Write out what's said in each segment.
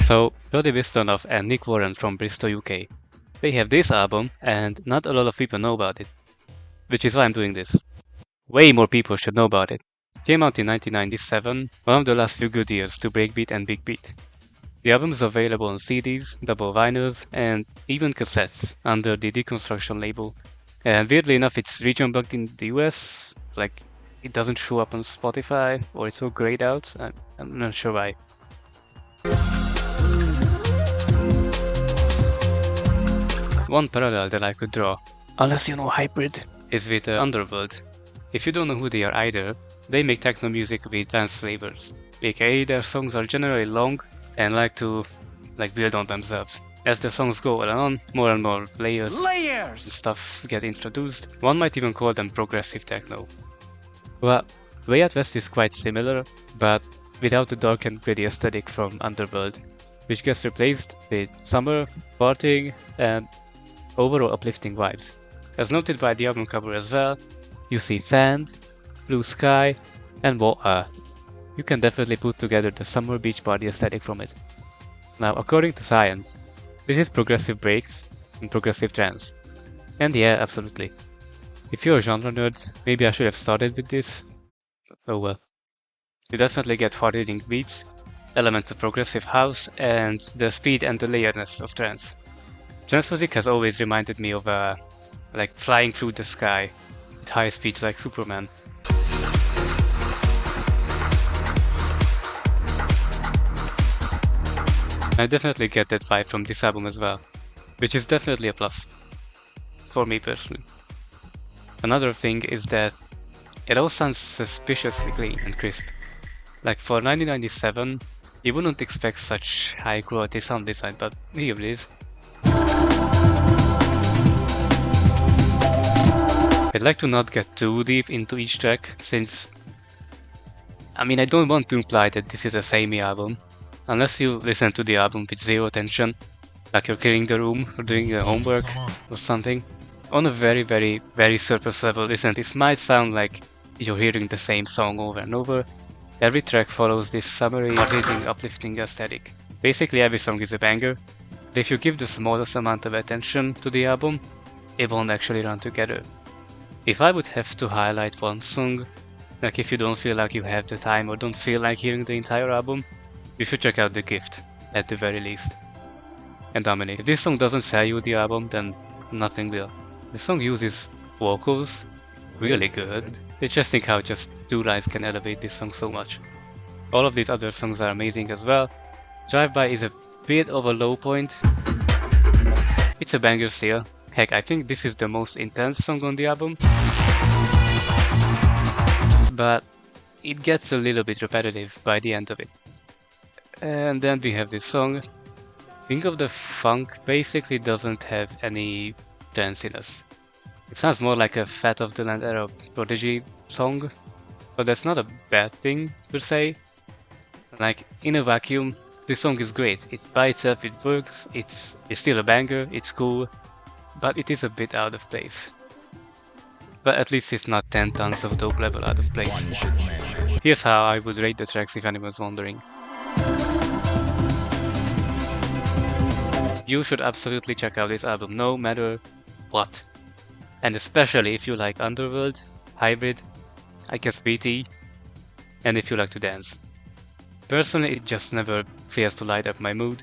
So, Jody Wisternoff and Nick Warren from Bristol, UK. They have this album, and not a lot of people know about it. Which is why I'm doing this. Way more people should know about it. Came out in 1997, one of the last few good years to breakbeat and big beat. The album is available on CDs, double vinyls, and even cassettes under the Deconstruction label. And weirdly enough, it's region bugged in the US, like it doesn't show up on Spotify, or it's all grayed out. I'm not sure why. One parallel that I could draw, unless you know Hybrid, is with Underworld. If you don't know who they are either, they make techno music with dance flavors, aka their songs are generally long and like to build on themselves. As the songs go on, more and more layers and stuff get introduced. One might even call them progressive techno. Well, Way Out West is quite similar, but without the dark and gritty aesthetic from Underworld, which gets replaced with summer, partying, and overall uplifting vibes. As noted by the album cover as well, you see sand, blue sky, and water. You can definitely put together the summer beach party aesthetic from it. Now, according to science, this is progressive breaks and progressive trance. And yeah, absolutely. If you're a genre nerd, maybe I should have started with this. Oh well. You definitely get hard-hitting beats, elements of progressive house, and the speed and the layeredness of trance. Trance music has always reminded me of like flying through the sky with high speeds like Superman. I definitely get that vibe from this album as well, which is definitely a plus, for me personally. Another thing is that it all sounds suspiciously clean and crisp. Like for 1997, you wouldn't expect such high quality sound design, but here it is. I'd like to not get too deep into each track, since I don't want to imply that this is a samey album. Unless you listen to the album with zero attention, like you're cleaning the room or doing your homework or something. On a very, very, very surface level, listen, this might sound like you're hearing the same song over and over. Every track follows this summery, hard-hitting, uplifting aesthetic. Basically every song is a banger, but if you give the smallest amount of attention to the album, it won't actually run together. If I would have to highlight one song, like if you don't feel like you have the time or don't feel like hearing the entire album, you should check out The Gift, at the very least. And Dominic, if this song doesn't sell you the album, then nothing will. The song uses vocals really good. It's just think how just 2 lines can elevate this song so much. All of these other songs are amazing as well. Drive-By is a bit of a low point. It's a banger still. Heck, I think this is the most intense song on the album. But it gets a little bit repetitive by the end of it. And then we have this song. King of the Funk basically doesn't have any danciness. It sounds more like a Fat of the Land era Prodigy song, but that's not a bad thing per se. Like in a vacuum, this song is great. It by itself it works, it's still a banger, it's cool, but it is a bit out of place. But at least it's not 10 tons of dope level out of place. Here's how I would rate the tracks if anyone's wondering. You should absolutely check out this album no matter what. And especially if you like Underworld, Hybrid, I guess BT, and if you like to dance. Personally, it just never fails to light up my mood.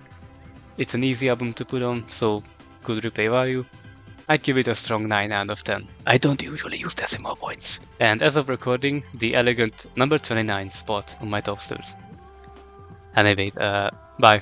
It's an easy album to put on, so good replay value. I'd give it a strong 9 out of 10. I don't usually use decimal points. And as of recording, the elegant number 29 spot on my Topsters. Anyways, bye.